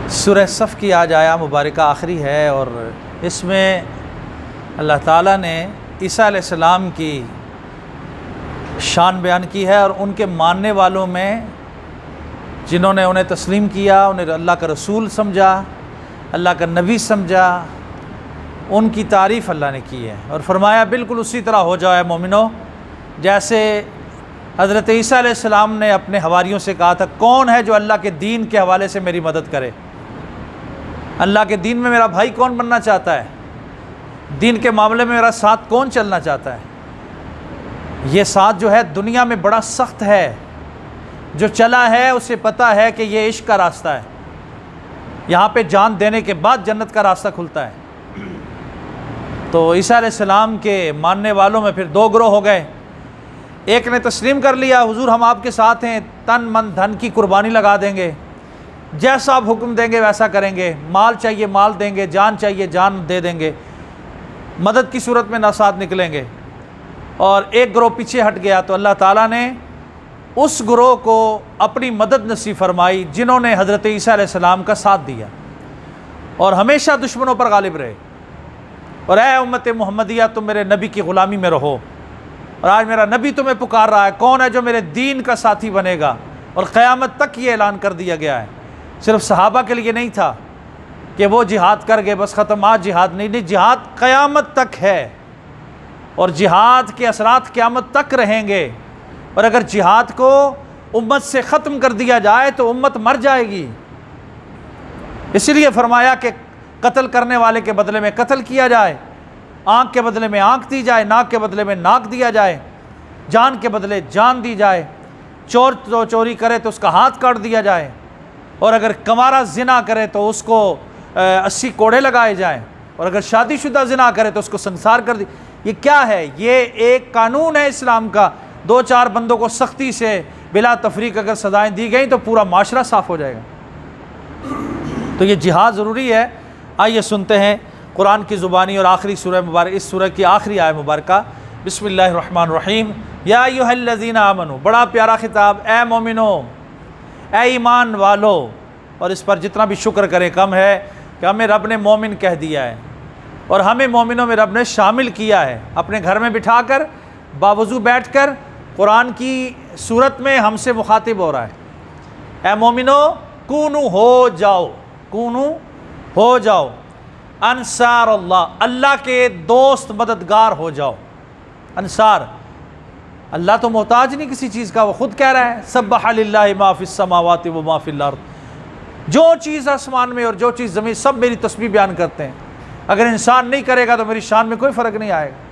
سورہ صف کی آج آیا مبارکہ آخری ہے، اور اس میں اللہ تعالیٰ نے عیسیٰ علیہ السلام کی شان بیان کی ہے، اور ان کے ماننے والوں میں جنہوں نے انہیں تسلیم کیا، انہیں اللہ کا رسول سمجھا، اللہ کا نبی سمجھا، ان کی تعریف اللہ نے کی ہے، اور فرمایا بالکل اسی طرح ہو جاؤ اے مومنو جیسے حضرت عیسیٰ علیہ السلام نے اپنے حواریوں سے کہا تھا، کون ہے جو اللہ کے دین کے حوالے سے میری مدد کرے؟ اللہ کے دین میں میرا بھائی کون بننا چاہتا ہے؟ دین کے معاملے میں میرا ساتھ کون چلنا چاہتا ہے؟ یہ ساتھ جو ہے دنیا میں بڑا سخت ہے، جو چلا ہے اسے پتہ ہے کہ یہ عشق کا راستہ ہے، یہاں پہ جان دینے کے بعد جنت کا راستہ کھلتا ہے۔ تو عیسیٰ علیہ السلام کے ماننے والوں میں پھر دو گروہ ہو گئے، ایک نے تسلیم کر لیا، حضور ہم آپ کے ساتھ ہیں، تن من دھن کی قربانی لگا دیں گے، جیسا آپ حکم دیں گے ویسا کریں گے، مال چاہیے مال دیں گے، جان چاہیے جان دے دیں گے، مدد کی صورت میں نہ ساتھ نکلیں گے۔ اور ایک گروہ پیچھے ہٹ گیا، تو اللہ تعالیٰ نے اس گروہ کو اپنی مدد نصیب فرمائی جنہوں نے حضرت عیسیٰ علیہ السلام کا ساتھ دیا اور ہمیشہ دشمنوں پر غالب رہے، اور اے امت محمدیہ تم میرے نبی کی غلامی میں رہو، اور آج میرا نبی تمہیں پکار رہا ہے، کون ہے جو میرے دین کا ساتھی بنے گا؟ اور قیامت تک یہ اعلان کر دیا گیا ہے، صرف صحابہ کے لیے نہیں تھا کہ وہ جہاد کر گئے بس ختم، آج جہاد نہیں، جہاد قیامت تک ہے، اور جہاد کے اثرات قیامت تک رہیں گے، اور اگر جہاد کو امت سے ختم کر دیا جائے تو امت مر جائے گی۔ اسی لیے فرمایا کہ قتل کرنے والے کے بدلے میں قتل کیا جائے، آنکھ کے بدلے میں آنکھ دی جائے، ناک کے بدلے میں ناک دیا جائے، جان کے بدلے جان دی جائے، چور تو چوری کرے تو اس کا ہاتھ کاٹ دیا جائے، اور اگر کنوارا زنا کرے تو اس کو 80 کوڑے لگائے جائیں، اور اگر شادی شدہ زنا کرے تو اس کو سنسار کر دی۔ یہ کیا ہے؟ یہ ایک قانون ہے اسلام کا، دو چار بندوں کو سختی سے بلا تفریق اگر سزائیں دی گئیں تو پورا معاشرہ صاف ہو جائے گا۔ تو یہ جہاد ضروری ہے۔ آئیے سنتے ہیں قرآن کی زبانی اور آخری سورہ مبارک، اس سورہ کی آخری آیت مبارکہ، بسم اللہ الرحمن الرحیم۔ یا ایھا الذین آمنوا، بڑا پیارا خطاب، اے مومنو، اے ایمان والو، اور اس پر جتنا بھی شکر کرے کم ہے کہ ہمیں رب نے مومن کہہ دیا ہے، اور ہمیں مومنوں میں رب نے شامل کیا ہے، اپنے گھر میں بٹھا کر باوضو بیٹھ کر قرآن کی صورت میں ہم سے مخاطب ہو رہا ہے۔ اے مومنو کونو ہو جاؤ، کونو ہو جاؤ انصار اللہ، اللہ کے دوست مددگار ہو جاؤ۔ انصار، اللہ تو محتاج نہیں کسی چیز کا، وہ خود کہہ رہا ہے سبح للہ ما فی السماوات و ما فی الارض، جو چیز آسمان میں اور جو چیز زمین سب میری تسبیح بیان کرتے ہیں، اگر انسان نہیں کرے گا تو میری شان میں کوئی فرق نہیں آئے گا،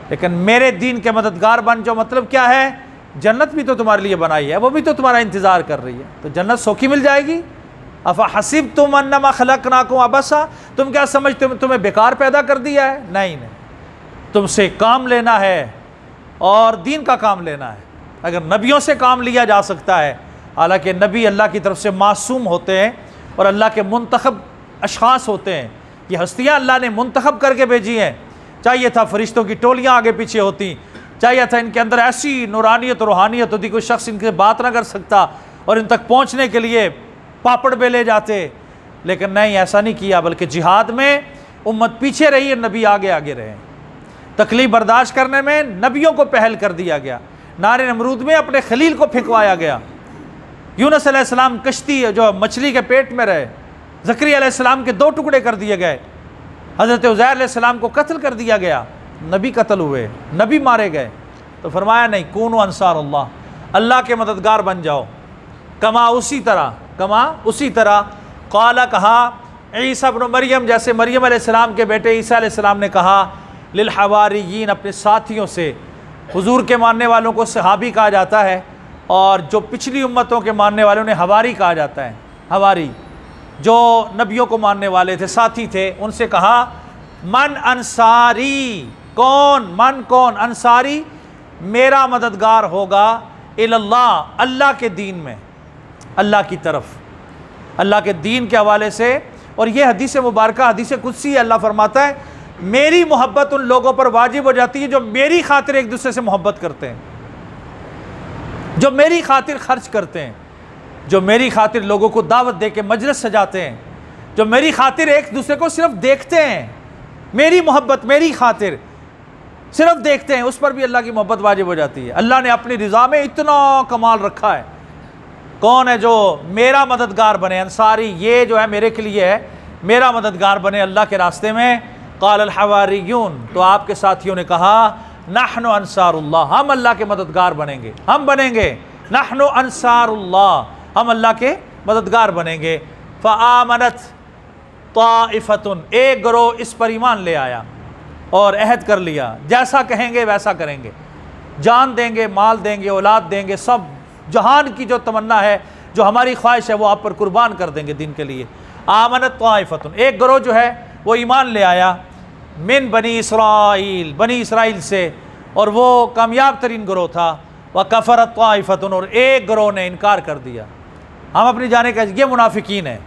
لیکن میرے دین کے مددگار بن جاؤ۔ مطلب کیا ہے؟ جنت بھی تو تمہارے لیے بنائی ہے، وہ بھی تو تمہارا انتظار کر رہی ہے، تو جنت سوکھی مل جائے گی۔ افحسبتم انما خلقناکم عبثا، تم کیا سمجھتے ہو تمہیں بیکار پیدا کر دیا ہے؟ نہیں، تم سے کام لینا ہے اور دین کا کام لینا ہے۔ اگر نبیوں سے کام لیا جا سکتا ہے، حالانکہ نبی اللہ کی طرف سے معصوم ہوتے ہیں اور اللہ کے منتخب اشخاص ہوتے ہیں، یہ ہستیاں اللہ نے منتخب کر کے بھیجی ہیں، چاہیے تھا فرشتوں کی ٹولیاں آگے پیچھے ہوتی، چاہیے تھا ان کے اندر ایسی نورانیت اور روحانیت ہوتی کوئی شخص ان کے بات نہ کر سکتا اور ان تک پہنچنے کے لیے پاپڑ بیلے جاتے، لیکن نہیں، ایسا نہیں کیا، بلکہ جہاد میں امت پیچھے رہی ہے، نبی آگے آگے رہے۔ تکلیف برداشت کرنے میں نبیوں کو پہل کر دیا گیا، نار نمرود میں اپنے خلیل کو پھینکوایا گیا، یونس علیہ السلام کشتی جو مچھلی کے پیٹ میں رہے، زکریا علیہ السلام کے 2 ٹکڑے کر دیے گئے، حضرت عزیر علیہ السلام کو قتل کر دیا گیا، نبی قتل ہوئے، نبی مارے گئے، تو فرمایا نہیں، کونوا انصار اللہ، اللہ کے مددگار بن جاؤ۔ کما اسی طرح قال، کہا عیسیٰ ابن مریم، جیسے مریم علیہ السلام کے بیٹے عیسیٰ علیہ السلام نے کہا للحواریین، اپنے ساتھیوں سے، حضور کے ماننے والوں کو صحابی کہا جاتا ہے، اور جو پچھلی امتوں کے ماننے والوں نے حواری کہا جاتا ہے، حواری جو نبیوں کو ماننے والے تھے، ساتھی تھے، ان سے کہا من انصاری، کون انصاری میرا مددگار ہوگا اللہ، اللہ کے دین میں، اللہ کی طرف، اللہ کے دین کے حوالے سے۔ اور یہ حدیث مبارکہ حدیث قدسی ہے، اللہ فرماتا ہے میری محبت ان لوگوں پر واجب ہو جاتی ہے جو میری خاطر ایک دوسرے سے محبت کرتے ہیں، جو میری خاطر خرچ کرتے ہیں۔ جو میری خاطر لوگوں کو دعوت دے کے مجلس سجاتے ہیں، جو میری خاطر ایک دوسرے کو صرف دیکھتے ہیں، میری محبت میری خاطر صرف دیکھتے ہیں، اس پر بھی اللہ کی محبت واجب ہو جاتی ہے۔ اللہ نے اپنی رضا میں اتنا کمال رکھا ہے۔ کون ہے جو میرا مددگار بنے؟ انصاری، یہ جو ہے میرے کے لیے ہے، میرا مددگار بنے اللہ کے راستے میں۔ قال الحواریون، تو آپ کے ساتھیوں نے کہا نحن انصار اللہ، ہم اللہ کے مددگار بنیں گے، ہم بنیں گے نحن انصار اللہ، ہم اللہ کے مددگار بنیں گے۔ فآمنت طائفۃ، ایک گروہ اس پر ایمان لے آیا اور عہد کر لیا، جیسا کہیں گے ویسا کریں گے، جان دیں گے، مال دیں گے، اولاد دیں گے، سب جہان کی جو تمنا ہے، جو ہماری خواہش ہے، وہ آپ پر قربان کر دیں گے دین کے لیے۔ آمنت طائفۃ، ایک گروہ جو ہے وہ ایمان لے آیا، من بنی اسرائیل، بنی اسرائیل سے، اور وہ کامیاب ترین گروہ تھا۔ وکفرت طائفۃ، اور ایک گروہ نے انکار کر دیا۔ ہم اپنی جانے کا، یہ منافقین ہیں،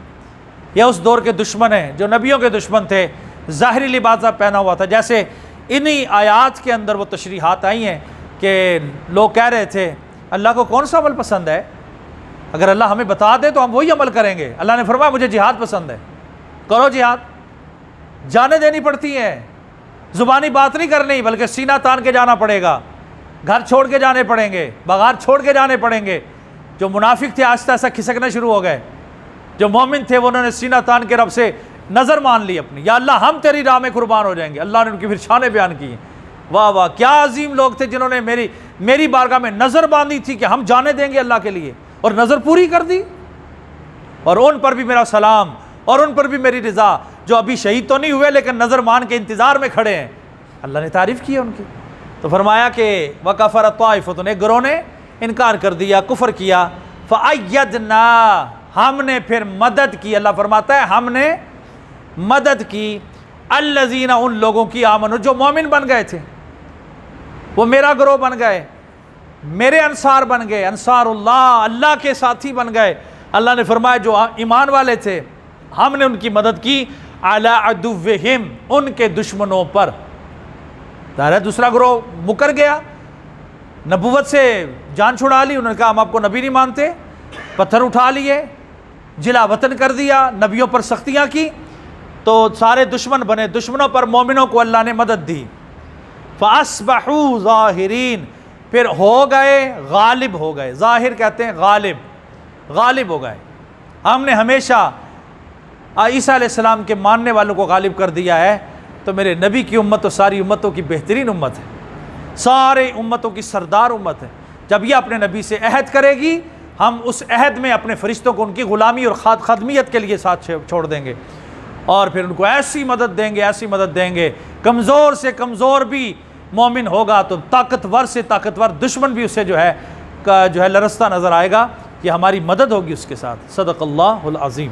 یہ اس دور کے دشمن ہیں جو نبیوں کے دشمن تھے، ظاہری لباسہ پہنا ہوا تھا۔ جیسے انہی آیات کے اندر وہ تشریحات آئی ہیں کہ لوگ کہہ رہے تھے اللہ کو کون سا عمل پسند ہے؟ اگر اللہ ہمیں بتا دے تو ہم وہی عمل کریں گے۔ اللہ نے فرمایا مجھے جہاد پسند ہے، کرو جہاد، جانیں دینی پڑتی ہیں، زبانی بات نہیں کرنی بلکہ سینہ تان کے جانا پڑے گا، گھر چھوڑ کے جانے پڑیں گے، بغار چھوڑ کے جانے پڑیں گے۔ جو منافق تھے آہستہ آہستہ کھسکنا شروع ہو گئے، جو مومن تھے انہوں نے سینہ تان کے رب سے نظر مان لی اپنی، یا اللہ ہم تیری راہ میں قربان ہو جائیں گے۔ اللہ نے ان کی پھر شانیں بیان کی، واہ واہ، کیا عظیم لوگ تھے جنہوں نے میری بارگاہ میں نظر باندھی تھی کہ ہم جانے دیں گے اللہ کے لیے، اور نظر پوری کر دی۔ اور ان پر بھی میرا سلام، اور ان پر بھی میری رضا، جو ابھی شہید تو نہیں ہوئے لیکن نظر مان کے انتظار میں کھڑے ہیں۔ اللہ نے تعریف کی ان کی، تو فرمایا کہ وَكَفَرَ طَائِفَةٌ، ایک گروہ نے انکار کر دیا، کفر کیا۔ فَأَيَّدْنَا، ہم نے پھر مدد کی، اللہ فرماتا ہے ہم نے مدد کی، الَّذِينَ، ان لوگوں کی، آمنوا، جو مومن بن گئے تھے، وہ میرا گروہ بن گئے، میرے انصار بن گئے، انصار اللہ، اللہ کے ساتھی بن گئے۔ اللہ نے فرمایا جو ایمان والے تھے ہم نے ان کی مدد کی، علی عدوہم، ان کے دشمنوں پر۔ ظاہر ہے دوسرا گروہ مکر گیا، نبوت سے جان چھڑا لی، انہوں نے کہا ہم آپ کو نبی نہیں مانتے، پتھر اٹھا لیے، جلا وطن کر دیا، نبیوں پر سختیاں کی، تو سارے دشمن بنے، دشمنوں پر مومنوں کو اللہ نے مدد دی۔ فَأَصْبَحُوا ظَاهِرِينَ، پھر ہو گئے، غالب ہو گئے، ظاہر کہتے ہیں غالب ہو گئے۔ ہم نے ہمیشہ عیسیٰ علیہ السلام کے ماننے والوں کو غالب کر دیا ہے، تو میرے نبی کی امت تو ساری امتوں کی بہترین امت ہے، سارے امتوں کی سردار امت ہے۔ جب یہ اپنے نبی سے عہد کرے گی، ہم اس عہد میں اپنے فرشتوں کو ان کی غلامی اور خدمیت کے لیے ساتھ چھوڑ دیں گے، اور پھر ان کو ایسی مدد دیں گے، کمزور سے کمزور بھی مومن ہوگا تو طاقتور سے طاقتور دشمن بھی اسے جو ہے لرزتا نظر آئے گا۔ یہ ہماری مدد ہوگی اس کے ساتھ۔ صدق اللہ العظیم۔